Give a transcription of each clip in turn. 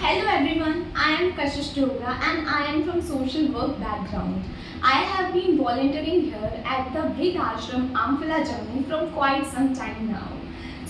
Hello everyone, I am Kashish Dogra and I am from social work background. I have been volunteering here at the Brig Ashram Amphila Jammu from quite some time now.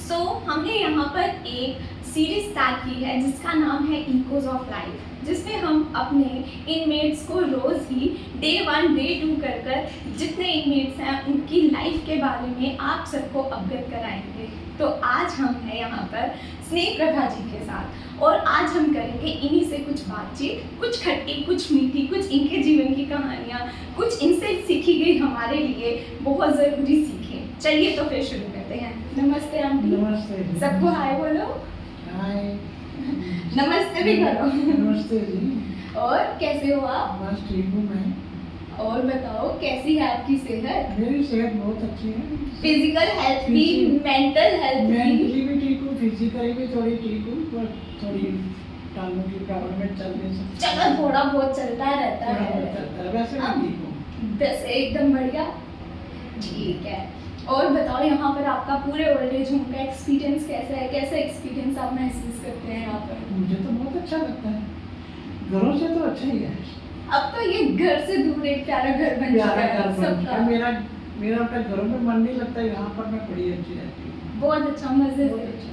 So हमने यहाँ पर एक series start की है जिसका नाम है echoes of life, जिसमें हम अपने इनमेट्स को रोज़ ही डे 1 डे 2 कर जितने इनमेट्स हैं उनकी लाइफ के बारे में आप सबको अवगत कराएंगे। तो आज हम हैं यहाँ पर स्नेह प्रभा जी के साथ और आज हम करेंगे इन्हीं से कुछ बातचीत, कुछ खट्टी कुछ मीठी, कुछ इनके जीवन की कहानियाँ, कुछ इनसे सीखी गई हमारे लिए बहुत ज़रूरी सीखें। चलिए तो फिर शुरू करते हैं। नमस्ते आंटी। नमस्ते। सबको हाय बोलो। हाय। नमस्ते भी करो। नमस्ते जी। और कैसे हो आप? बस ठीक हूँ मैं। और बताओ कैसी है आपकी सेहत? मेरी सेहत बहुत अच्छी है। फिजिकल हेल्थ भी, मेंटल हेल्थ भी? मेंटली भी ठीक हूँ, फिजिकली भी थोड़ी ठीक हूँ, पर थोड़ी टांगों की प्रॉब्लम है, चलने से। चलो थोड़ा बहुत चलता रहता है। वैसे मैं ठीक हूँ। बस एकदम बढ़िया। ठीक है। और बताओ यहाँ पर आपका पूरे ओल्ड एज होम का एक्सपीरियंस कैसा है? कैसा एक्सपीरियंस आप महसूस करते हैं यहाँ पर? मुझे तो बहुत अच्छा लगता है, घरों से तो अच्छा ही है। अब तो ये घर से दूर एक प्यारा घर बन चुका है सबका। मेरा अपने घरों में मन नहीं लगता, यहाँ पर मैं बड़ी अच्छी रहती हूँ। बहुत अच्छा, मजे बहुत से। अच्छा।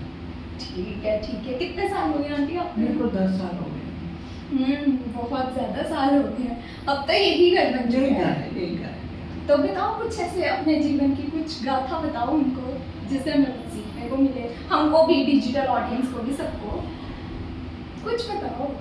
ठीक है ठीक है। कितने साल हो गए आंटी आपको? मेरे को 10 साल हो गए। बहुत ज्यादा साल हो गए हैं। अब तो यही घर बन चुका है। यही घर है। तो बताओ कुछ ऐसे अपने जीवन की कुछ गाथा बताओ उनको, जिससे हमें कुछ सीखने को मिले, हमको भी, डिजिटल ऑडियंस को भी, सबको कुछ बताओ।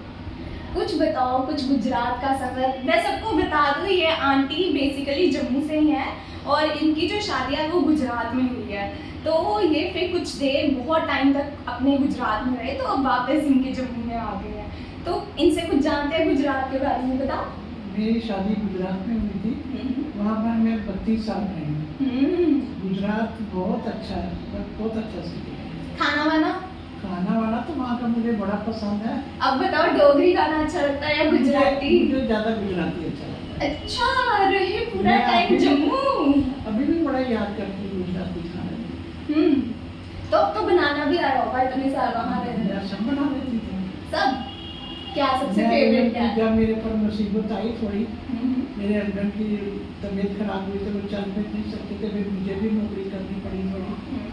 कुछ गुजरात का सफर। मैं सबको बता दूँ ये आंटी बेसिकली जम्मू से ही है और इनकी जो शादी है वो गुजरात में हुई है। तो ये फिर कुछ देर बहुत टाइम तक अपने गुजरात में रहे, तो अब वापस इनके जम्मू में आ गए हैं। तो इनसे कुछ जानते हैं गुजरात के बारे में, बताओ। मेरी शादी गुजरात में हुई थी, वहाँ पर मैं 32 साल रही हूँ। गुजरात बहुत अच्छा है, बहुत अच्छा सिटी है। खाना वाना तो वहाँ का मुझे बड़ा पसंद है। अब बताओ डोगरी खाना अच्छा लगता है या गुजराती? मुझे ज़्यादा गुजराती अच्छा लगता है। अच्छा, रहे पूरा टाइम जम्मू। अभी भी बड़ा याद करती हूँ गुजराती खाना। तो अब तो बनाना भी आया होगा इतने साल वहाँ रहने। मैं सब बना लेती थी। सब? क्या सबसे फेवरेट क्या है? जब मेरे पर मुसीबत आई थोड़ी, मेरे हस्बैंड की तबीयत खराब हुई तो वो चल फिर नहीं सकते थे, फिर मुझे भी नौकरी करनी पड़ी थोड़ी।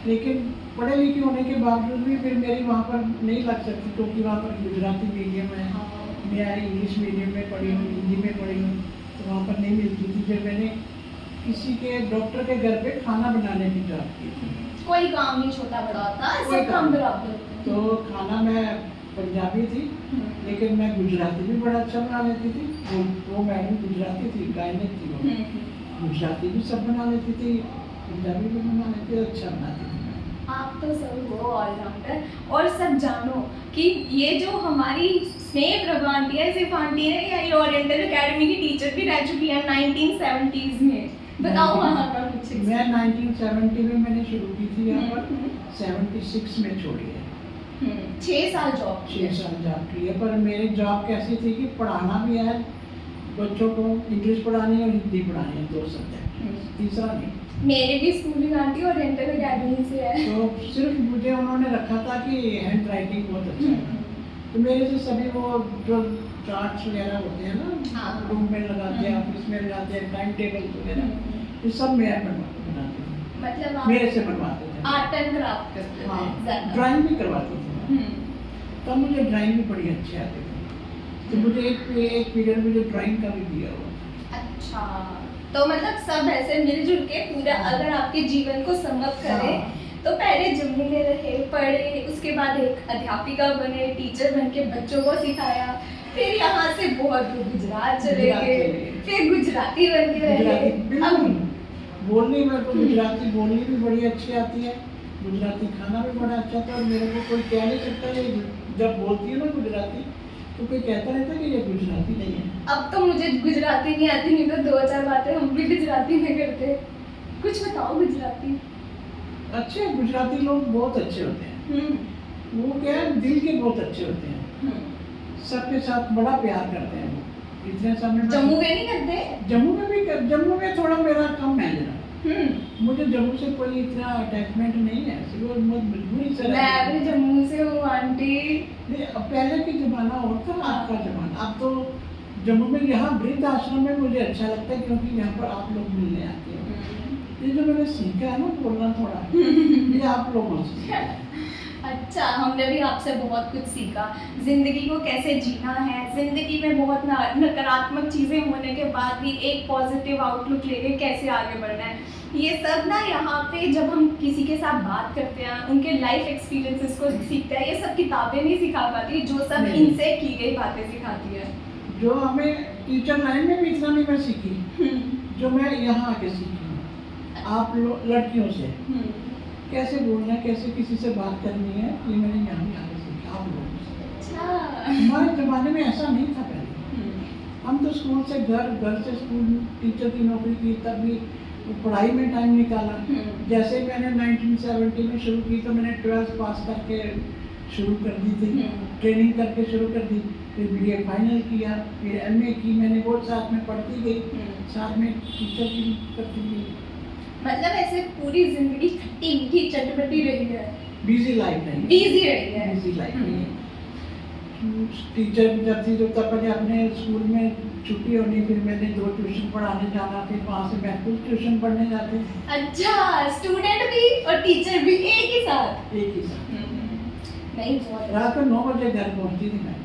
लेकिन पढ़े लिखे होने के बावजूद भी फिर मेरी वहाँ पर नहीं लग सकती, क्योंकि वहाँ पर गुजराती मीडियम है, मैं इंग्लिश मीडियम में पढ़ी हूँ, हिंदी में पढ़ी हूँ, तो वहाँ पर नहीं मिलती थी। फिर मैंने किसी के डॉक्टर के घर पे खाना बनाने की जॉब की थी। कोई काम नहीं छोटा बड़ा होता, सब काम बराबर। तो खाना मैं पंजाबी थी, लेकिन मैं गुजराती भी बड़ा अच्छा बना लेती थी। वो मैडम गुजराती थी, गायनिक थी वो। गुजराती भी सब बना लेती थी, पंजाबी भी बना लेती थी, अच्छा बनाती थी। आप तो सब हो ऑलराउंडर। और सब जानो कि ये जो हमारी स्नेह प्रभा आंटी है, सिर्फ आंटी है या ये ओरिएंटल एकेडमी की टीचर भी रह चुकी है 1970s में। बताओ वहाँ का कुछ। मैं 1970 में मैंने शुरू की थी यहाँ पर, 76 में छोड़ी है। 6 साल जॉब 6 साल जॉब की है। पर मेरी जॉब कैसी थी कि पढ़ाना भी है बच्चों को, इंग्लिश पढ़ानी है और हिंदी पढ़ानी है, 2 सब्जेक्ट, तीसरा नहीं। मेरे भी स्कूलिंग आंटी ओरिएंटल एकेडमी से है। तो सिर्फ मुझे उन्होंने रखा था कि हैंड राइटिंग बहुत अच्छा है, तो मेरे से सभी वो जो चार्ट्स वगैरह होते हैं ना, रूम में लगाते हैं, ऑफिस में लगाते हैं, टाइम टेबल वगैरह, ये सब मैं बनाती हूँ। मतलब मेरे से बनवाते थे। आर्ट एंड क्राफ्ट करते थे। हाँ, ड्राइंग भी करवाती थी। तब मुझे ड्राइंग भी बड़ी अच्छी आती थी, तो मुझे एक पीरियड मुझे ड्राइंग का भी दिया हुआ। अच्छा, तो मतलब सब ऐसे मिलजुल के पूरा अगर आपके जीवन को समअप करें तो पहले जम्मू में रहे, पढ़े, उसके बाद एक अध्यापिका बने, टीचर बन के बच्चों को सिखाया, फिर यहाँ से बहुत दूर गुजरात चले गए, फिर गुजराती बन के रहे। अब बोलनी मेरे को गुजराती बोलनी भी बड़ी अच्छी आती है, गुजराती खाना भी बड़ा अच्छा था, और मेरे को कोई कह नहीं सकता ये जब बोलती है ना गुजराती, तो कोई कहता रहता कि ये गुजराती नहीं है। अब तो मुझे गुजराती नहीं आती, नहीं तो 2-4 बातें हम भी गुजराती में करते। कुछ बताओ गुजराती। अच्छे गुजराती लोग बहुत अच्छे होते हैं। वो क्या है, दिल के बहुत अच्छे होते हैं, सबके साथ बड़ा प्यार करते हैं वो। इतने सामने जम्मू में नहीं करते? जम्मू में भी जम्मू में थोड़ा मेरा कम है जरा। मुझे जम्मू से कोई इतना अटैचमेंट नहीं है, सिर्फ बहुत मजबूरी से मैं भी जम्मू से हूँ आंटी। नहीं, अब पहले की जमाना और था, आपका जमाना। अब तो जम्मू में यहाँ वृद्ध आश्रम में मुझे अच्छा लगता है, क्योंकि यहाँ पर आप लोग मिलने आते हो। ये जो मैंने सीखा है ना बोलना थोड़ा, ये आप लोगों से सीखा है। अच्छा, हमने भी आपसे बहुत कुछ सीखा, जिंदगी को कैसे जीना है, जिंदगी में बहुत नकारात्मक चीजें होने के बाद भी एक पॉजिटिव आउटलुक लेके कैसे आगे बढ़ना है। ये सब ना यहाँ पे जब हम किसी के साथ बात करते हैं, उनके लाइफ एक्सपीरियंसेस को सीखते हैं, ये सब किताबें नहीं सिखा पाती, जो सब नहीं। इनसे की गई बातें सिखाती है। जो हमें टीचर लाइन में भी इतना नहीं मैं सीखी, जो मैं यहाँ आके सीखी हूँ आप लड़कियों से कैसे बोलना है, कैसे किसी से बात करनी है, ये मैंने यहाँ भी आके सीखा आप लोगों से। अच्छा, हमारे ज़माने में ऐसा नहीं था पहले। हम तो स्कूल से घर, घर से स्कूल, टीचर की नौकरी की, तब भी पढ़ाई में टाइम निकाला। जैसे मैंने 1970 में शुरू की, तो मैंने 12th पास करके शुरू कर दी थी, ट्रेनिंग करके शुरू कर दी, फिर BA फाइनल किया, फिर MA की मैंने, वो साथ में पढ़ती गई, साथ में टीचर की करती गई। मतलब ऐसे पूरी जिंदगी खट्टी मीठी चटपटी रही है, बिजी लाइफ नहीं, बिजी रही है। बिजी लाइफ नहीं। टीचर जब थी तो तब मैंने अपने स्कूल में छुट्टी होनी, फिर मैंने 2 ट्यूशन पढ़ाने जाना, फिर वहाँ से मैं खुद ट्यूशन पढ़ने जाती थी। अच्छा, स्टूडेंट भी और टीचर भी एक ही साथ। एक ही साथ। नहीं, बहुत रात को 9 बजे घर पहुँचती थी मैं।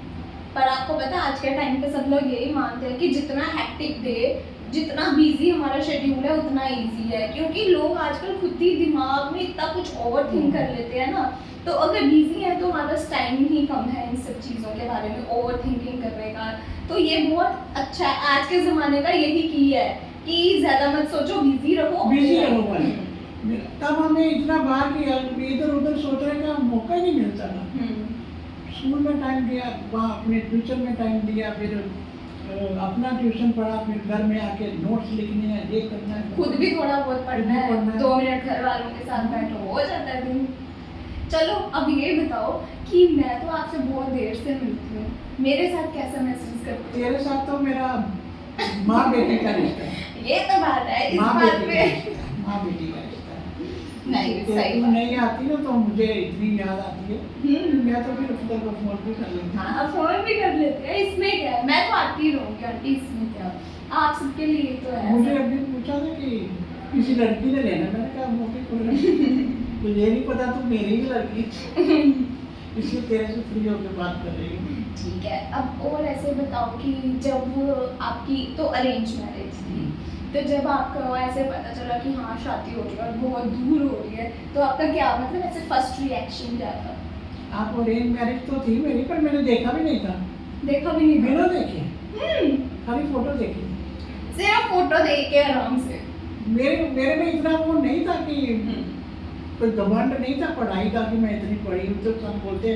पर आपको पता है आज के टाइम पे सब लोग यही मानते हैं कि जितना हेक्टिक डे, जितना बिजी हमारा शेड्यूल है, उतना इजी है, क्योंकि लोग आजकल खुद ही दिमाग में इतना कुछ ओवर थिंक कर लेते हैं ना। तो अगर बिजी है तो हमारा टाइम ही कम है इन सब चीज़ों के बारे में ओवर थिंकिंग करने का। तो ये बहुत अच्छा है, आज के ज़माने का यही की है कि ज़्यादा मत सोचो, बिजी रहो, बिजी रहो वाले। तब हमें इतना बाहर किया, इधर उधर सोचने का मौका ही नहीं मिलता था। स्कूल में टाइम दिया, वहाँ अपने ट्यूशन में टाइम दिया, फिर अपना ट्यूशन पढ़ा, फिर घर में आके नोट्स लिखने हैं, ये करना है, खुद भी थोड़ा बहुत पढ़ना है, 2 मिनट घर वालों के साथ बैठो, हो जाता है दिन। चलो अब ये बताओ कि मैं तो आपसे बहुत देर से मिलती हूँ, मेरे साथ कैसा महसूस करते हो? तेरे साथ तो मेरा माँ बेटी का रिश्ता है। ये तो बात है, इस माँ बात बेटी पे का रिश्ता है, माँ बेटी का रिश्ता है। नहीं, सही तू बात। नहीं आती ना तो मुझे इतनी याद आती है, मैं तो फिर अफ्तर को फोन भी कर लेती हूँ। हाँ, फोन भी कर लेते हैं, इसमें क्या है, मैं तो आती ही रहूँगी आंटी, इसमें क्या, आप सबके लिए तो है। मुझे अभी पूछा था कि किसी लड़की ने लेना, मैंने कहा मौके पर तुझे नहीं पता, तू मेरी ही लड़की, इसलिए तेरे से फ्री होकर बात कर रही हूँ। ठीक है, अब और ऐसे बताओ कि जब आपकी तो अरेंज मैरिज थी, तो जब आपको ऐसे पता चला कि हाँ शादी हो रही है और बहुत दूर हो रही है, तो आपका क्या मतलब ऐसे फर्स्ट रिएक्शन क्या था? आप अरेंज मैरिज तो थी मेरी, पर मैंने देखा भी नहीं था, देखा भी नहीं बिना था? देखे, खाली फोटो देखी। सिर्फ फोटो देख के आराम से? मेरे में इतना वो नहीं था कि कोई घमंड नहीं था पढ़ाई का कि मैं इतनी पढ़ी हूँ, तो सब बोलते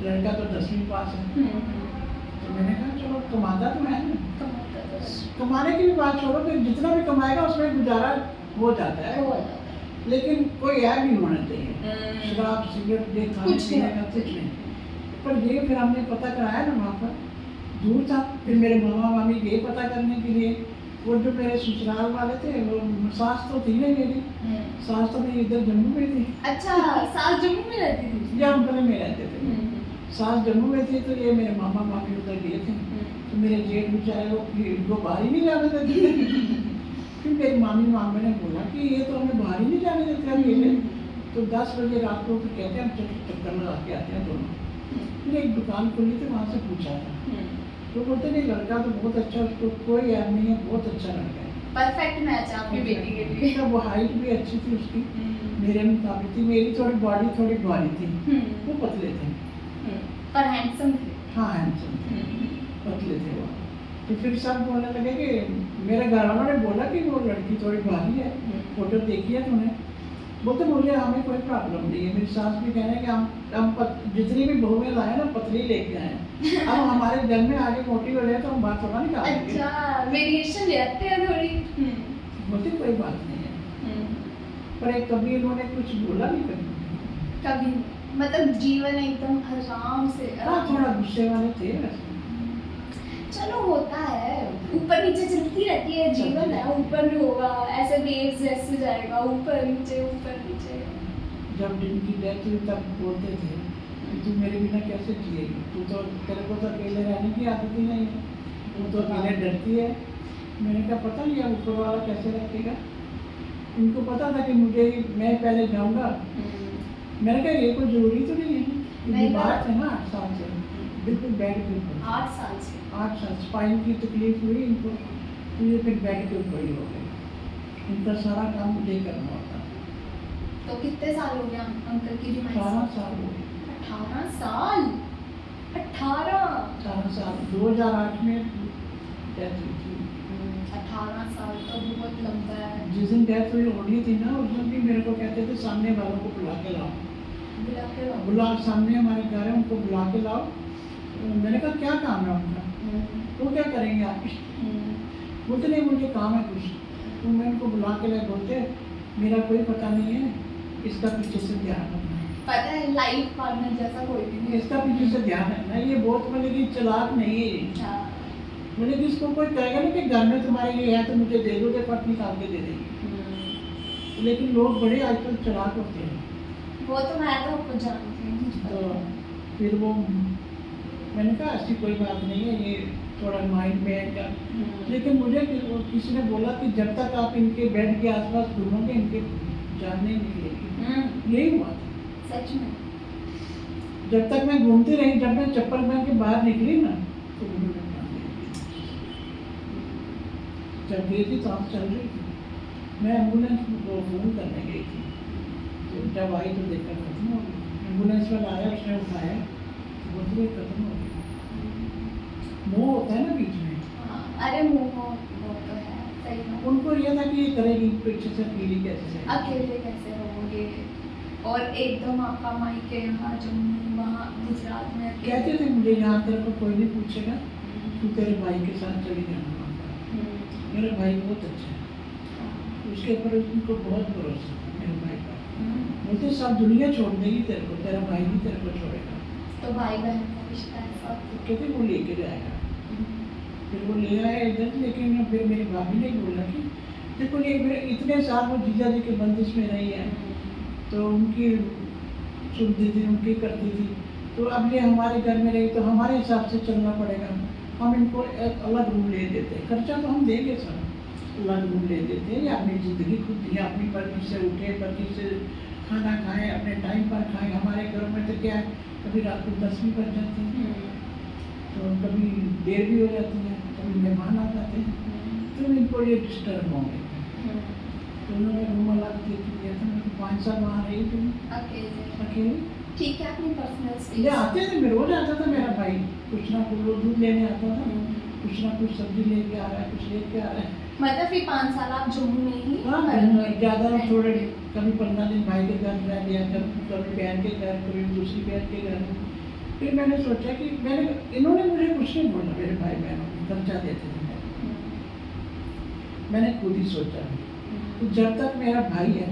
लड़का तो 10वीं पास है। तो मैंने कहा चलो कमाता तो है ना, कमाने की भी बात छोड़ो, फिर जितना भी कमाएगा उसमें गुजारा हो जाता है, लेकिन कोई ऐप नहीं होना चाहिए, शराब सिगरेट ये खाने कुछ पीने का कुछ नहीं। पर ये फिर हमने पता कराया ना वहाँ पर, दूर था, फिर मेरे मामा मामी गए पता करने के लिए, वो जो मेरे ससुराल वाले थे, वो सास तो थी नहीं मेरी, सास तो मेरी इधर जम्मू में थी। अच्छा, सास जम्मू में रहती थी? जहाँ पहले में रहते थे, सास जम्मू में थी, तो ये मेरे मामा मामी उधर गए थे, तो मेरे जेठ बेचारे वो बाहर ही नहीं जाने देते थे। फिर मेरी मामी मामे ने बोला कि ये तो हमें बाहर ही नहीं जाने देते अकेले, तो 10 बजे रात को फिर कहते हैं हम चक्कर लगा के आते हैं दोनों। फिर एक दुकान खुली थी, वहाँ से पूछा था, तो बोलते नहीं लड़का तो बहुत अच्छा, उसको कोई ऐप नहीं है, बहुत अच्छा लड़का है, परफेक्ट मैच है आपकी बेटी के लिए। वो हाइट भी अच्छी थी उसकी, मेरे मुताबिक थी, मेरी थोड़ी बॉडी थोड़ी भारी थी, वो पतले थे, पर हैंडसम थे। हाँ हैंडसम थे, पतले थे वो। तो फिर सब बोलने लगे कि मेरे घर वालों ने बोला कि वो लड़की थोड़ी भारी है, फोटो देखी है तूने? बोलते मुझे हमें कोई प्रॉब्लम नहीं है, मेरी सास भी कह रहे हैं कि हम जितनी भी बहुएं लाए ना पतली लेके आए, अब हमारे घर में आगे मोटी हो जाए तो हम बात थोड़ा निकालेंगे। अच्छा, वेरिएशन ले आते हैं थोड़ी। बोलते कोई बात नहीं है, पर एक कभी इन्होंने कुछ बोला नहीं कभी, कभी मतलब जीवन एकदम आराम से। हाँ थोड़ा गुस्से वाले थे वैसे। चलो होता है, ऊपर नीचे चलती रहती है, जीवन है, ऊपर भी होगा, ऐसे वेव्स जैसे जाएगा, ऊपर नीचे ऊपर नीचे। जब दिन की डेथ हुई तब बोलते थे कि तू मेरे बिना कैसे जिएगी, तू तो, तेरे को तो अकेले रहने की आदत ही नहीं है, तू तो अकेले डरती है। मैंने कहा पता नहीं अब ऊपर वाला कैसे रखेगा। इनको पता था कि मुझे, मैं पहले जाऊंगा। मैंने कहा ये कोई जरूरी तो नहीं है, ये नहीं बीमार थे ना 8 साल से, बिल्कुल बेड के ऊपर। 8 साल से 8 साल स्पाइन की तकलीफ हुई इनको, तो ये फिर बेड के ऊपर ही हो गए। इनका सारा काम मुझे करना होता। तो कितने साल हो गया अंकल की बीमारी 18 से? साल हो गए। 18 साल 18 18 साल 2008 में डेथ हुई थी। 18 साल तो बहुत लंबा है। जिस दिन डेथ हुई होनी थी ना, उस दिन भी मेरे को कहते थे सामने वालों को बुला के लाओ, बुला के लाओ। बुला, सामने हमारे घर है उनको बुला के लाओ। मैंने कहा क्या काम है उनका, वो क्या करेंगे आपकी? बोलते नहीं मुझे काम है कुछ। तो मैं उनको बुला के लाए, बोलते मेरा कोई पता नहीं है, इसका पीछे से ध्यान रखना है। पता है लाइफ पार्टनर जैसा कोई भी नहीं। इसका पीछे से ध्यान रखना है, ये बहुत मतलब कि चालाक नहीं है। हाँ। मतलब कि इसको कोई कहेगा ना कि घर में तुम्हारे ये है तो मुझे दे दो, तो फट निकाल के दे देगी। लेकिन लोग बड़े आजकल चालाक होते हैं। वो तो मैं तो आपको जानती हूँ, मुझे तो पता है। फिर वो, मैंने कहा ऐसी कोई बात नहीं है, ये थोड़ा माइंड में है क्या। लेकिन मुझे किसी ने बोला कि जब तक आप इनके बेड के आसपास घूमोगे इनके जान नहीं निकलेगी। यही हुआ था। सच में जब तक मैं घूमती रही, जब मैं चप्पल पहन के बाहर निकली ना तो उन्होंने जान लिया। जब गई थी सांस चल रही थी, मैं एम्बुलेंस को फ़ोन करने गई थी, तो जब आई तो देखकर खत्म हो गई। एम्बुलेंस वाला आया, उसने उठाया, बोलते खत्म हो गई। मोह होता है ना बीच में। हाँ, अरे वो तो है, सही बात। उनको ये था कि ये करेगी, पीछे से अकेली कैसे से। अकेले कैसे रहोगे, और एकदम आपका मायके यहाँ जम्मू वहाँ गुजरात में अकेले। कहते थे मुझे यहाँ तेरे को कोई नहीं पूछेगा, तू तेरे भाई के साथ चली जाना वहाँ। मेरा भाई बहुत अच्छा है, उसके ऊपर उनको बहुत भरोसा था मेरे भाई का। बोलते सब दुनिया छोड़ देगी तेरे को, तेरा भाई भी तेरे को छोड़ेगा। तो भाई बहन का रिश्ता ऐसा। तो कहते वो लेके जाएगा। फिर वो ले आया इधर, लेकिन फिर मेरी भाभी ने बोला कि देखो ये इतने साल वो जीजा जी के बंदिश में रही है, तो उनकी सुनती थी, उनकी करती थी, तो अब ये हमारे घर में रही तो हमारे हिसाब से चलना पड़ेगा। हम इनको एक अलग रूम ले देते हैं, खर्चा तो हम देंगे सर, अलग रूम ले देते हैं, या अपनी ज़िंदगी खुद जी, अपनी मर्जी से उठे, मर्जी से खाना खाएं, अपने टाइम पर खाएं। हमारे घरों में तो क्या है, कभी रात को 10 भी बज जाती है, तो कभी देर भी हो जाती है, कभी मेहमान आ जाते हैं, तो इनको ये डिस्टर्ब होंगे। तो उन्होंने रूम अलग दे दिया था। मैं 5 साल वहाँ रही थी अकेले। ठीक है, अपनी पर्सनल ये स्पेस। आते थे, मैं रोज आता था मेरा भाई, कुछ ना कुछ वो दूध लेने आता था, कुछ ना कुछ सब्जी लेके आ रहा है, कुछ लेके आ रहा है। मतलब फिर 5 साल आप जम्मू में ही। हाँ, ज़्यादा थोड़े, कभी 15 दिन भाई के घर रह लिया, कभी बहन के घर, कभी दूसरी बहन के घर। फिर मैंने सोचा कि इन्होंने मुझे कुछ नहीं बोला, मेरे भाई बहनों को खर्चा देते थे। मैंने खुद ही सोचा कि जब तक मेरा भाई है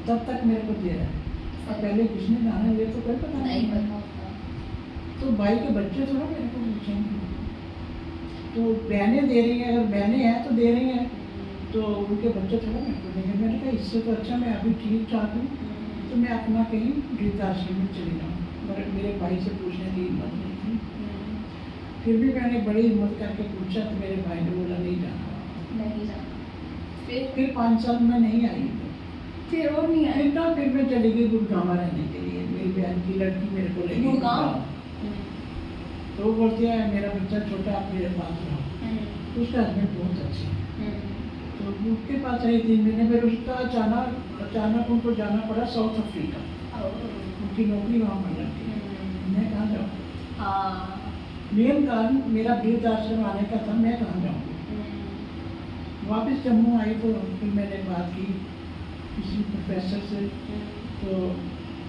तब तक मेरे को दे रहा है, और पहले किसने जाना ये तो कोई पता नहीं नहीं। पता। तो भाई के बच्चे थोड़ा मेरे को पूछेंगे, तो बहनें दे रही हैं, अगर बहनें हैं तो दे रही हैं, तो उनके बच्चे थोड़ा मेरे को देंगे। मैंने कहा इससे तो अच्छा मैं अभी ठीक ठाक हूँ, तो मैं अपना कहीं वृद्धाश्रम में चली जाऊँ। मेरे भाई से पूछने की हिम्मत नहीं थी। फिर भी मैंने बड़ी हिम्मत करके पूछा, तो मेरे भाई ने बोला नहीं जाना। नहीं जाना। फिर 5 साल में नहीं आई। फिर और नहीं आए। फिर मैं चली गई गुड़गांव रहने के लिए। मेरी बहन की लड़की मेरे को ले गई गुड़गांव? तो वो बोलती है मेरा बच्चा छोटा, आप मेरे पास रहो। उसका हस्बैंड बहुत अच्छे हैं, तो उसके पास रही 3 महीने। फिर उसका अचानक उनको जाना पड़ा साउथ अफ्रीका, उनकी नौकरी वहाँ पर जाती है। मैं कहाँ जाऊँ? मेन कारण मेरा वृद्धाश्रम आने का था, मैं कहाँ जाऊँ? वापस जम्मू आई तो फिर मैंने बात की किसी प्रोफेसर से, तो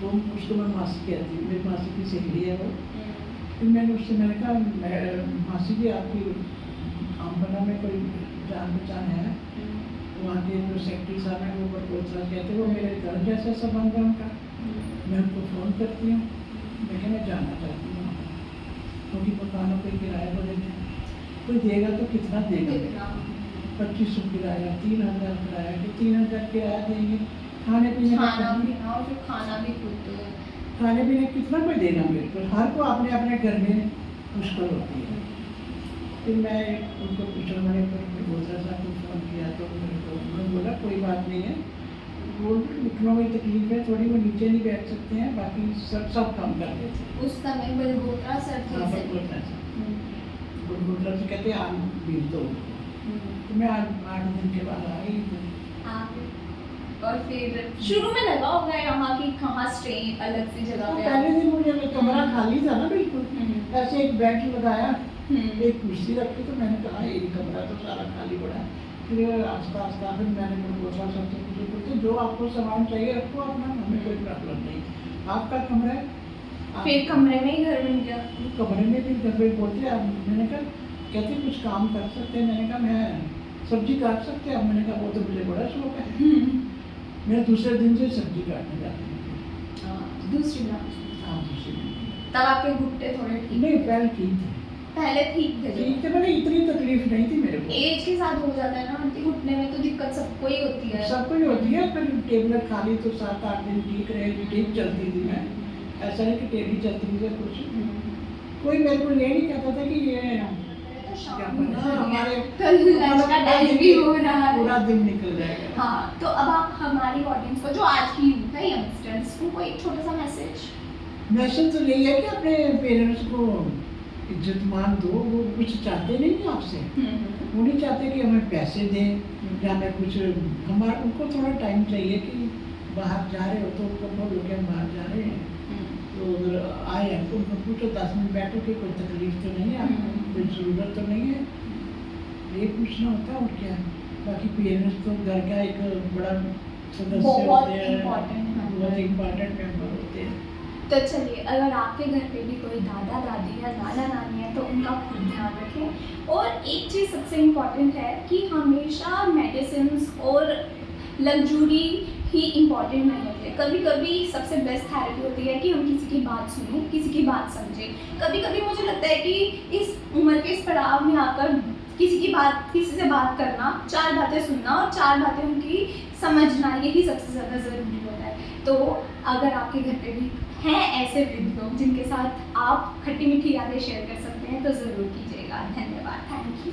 वो उसको मैं मासी कहती हूँ, मेरी मासी की सहेली है वो। फिर मैंने उससे मैंने कहा मासी जी आपकी आमपना में कोई जान पहचान है? वहाँ के जो सेक्रेटरी साहब हैं वो बड़कोचरा कहते, वो मेरे घर जैसा संबंध है उनका। मैं उनको फ़ोन करती हूँ, मैं जाना चाहती हूँ, क्योंकि मकानों पर किराया को देते हैं। कोई देगा तो कितना देगा? कितना? 2500 किराया, 3000 किराया, कि 3000 किराया देंगे, खाने पीने का खाना खर्च- पीना और फिर खाना भी खुद। खाने पीने कितना कोई देगा मेरे को? हर को अपने अपने घर में मुश्किल होती है। फिर मैं उनको पूछा, मैंने गोत्रा साहब को फ़ोन किया तो मेरे को उन्होंने बोला कोई बात नहीं है, वो घुटनों में तकलीफ है थोड़ी, वो नीचे नहीं बैठ सकते हैं, बाकी सब काम कर देते हैं। उस समय बलगोत्रा सर थे हाँ, से। बलगोत्रा से। हम्म, गोत्रा से कहते हैं आप बीज दो। हम्म। तो मैं 8 दिन के बाद आई तो और फिर शुरू में लगा होगा यहाँ की कहाँ स्टे अलग सी जगह पे पहले दिन मुझे कमरा खाली था ना बिल्कुल, हम्म, ऐसे एक बेड लगाया, हम्म, एक कुर्सी रखी, तो मैंने कहा ये कमरा तो सारा खाली पड़ा है। फिर आस्ता आस्ता फिर मैंने बोला सबसे पूछे जो आपको सामान चाहिए रखो अपना, हमें कोई प्रॉब्लम नहीं, आपका कमरा है। फिर कमरे में ही घर बन गया। कमरे में भी घर में बोलते आप, मैंने कहा कहते कुछ काम कर सकते हैं, मैंने कहा मैं सब्जी काट सकते हैं, मैंने कहा वो तो मुझे बड़ा शौक है, मैं दूसरे दिन से सब्जी काटने जाती हूँ। दूसरी ब्रांच। हाँ दूसरे दिन। तब आपके घुट्टे थोड़े ठीक नहीं पहले ठीक थे, पहले ठीक थे जो। ठीक थे, मैंने इतनी तकलीफ नहीं थी मेरे को। एज के साथ हो जाता है ना आंटी, घुटने में तो दिक्कत सबको ही होती है। सबको ही होती है, फिर टेबलेट खा ली तो 7-8 दिन ठीक रहे, ठीक चलती थी मैं, ऐसा नहीं कि टेढ़ी चलती थी कुछ। कोई मेरे को ये नहीं कहता था कि ये तो शाम क्या हो पता, रही है, हमारे कल लंच का टाइम भी हो रहा है। पूरा दिन निकल जाएगा। हाँ, तो अब आप हमारी ऑडियंस को, जो आज की यूथ है, यंगस्टर्स, उनको एक छोटा सा मैसेज। मैसेज तो यही है कि अपने पेरेंट्स को इज्जत मान दो, वो कुछ चाहते नहीं हैं आपसे, वो नहीं चाहते कि हमें पैसे दें या हमें कुछ, हमारा उनको थोड़ा टाइम चाहिए कि बाहर जा रहे हो तो उनको बोलो कि हम बाहर जा रहे हैं, तो अगर आए हैं तो उनको पूछो 10 मिनट बैठो कि कोई तकलीफ तो नहीं है आपको, कोई ज़रूरत तो नहीं है, ये पूछना होता है और क्या है। बाकी पेरेंट्स तो घर का एक बड़ा सदस्य बहुत होते हैं, important है। बहुत इम्पोर्टेंट मेंबर होते हैं। तो चलिए, अगर आपके घर पे भी कोई दादा दादी या नाना नानी है तो उनका खुद ध्यान रखें। और एक चीज़ सबसे इम्पॉर्टेंट है कि हमेशा मेडिसिन और लग्जरी ही इम्पॉर्टेंट नहीं होती है। कभी कभी सबसे बेस्ट थेरेपी होती है कि हम किसी की बात सुनें, किसी की बात समझें। कभी कभी मुझे लगता है कि इस उम्र के इस पड़ाव में आकर किसी से बात करना, 4 बातें सुनना और 4 बातें उनकी समझना, यही सबसे ज़्यादा ज़रूरी होता है। तो अगर आपके घर पे भी हैं ऐसे वृद्ध लोग जिनके साथ आप खट्टी मीठी यादें शेयर कर सकते हैं तो ज़रूर कीजिएगा। धन्यवाद, थैंक यू।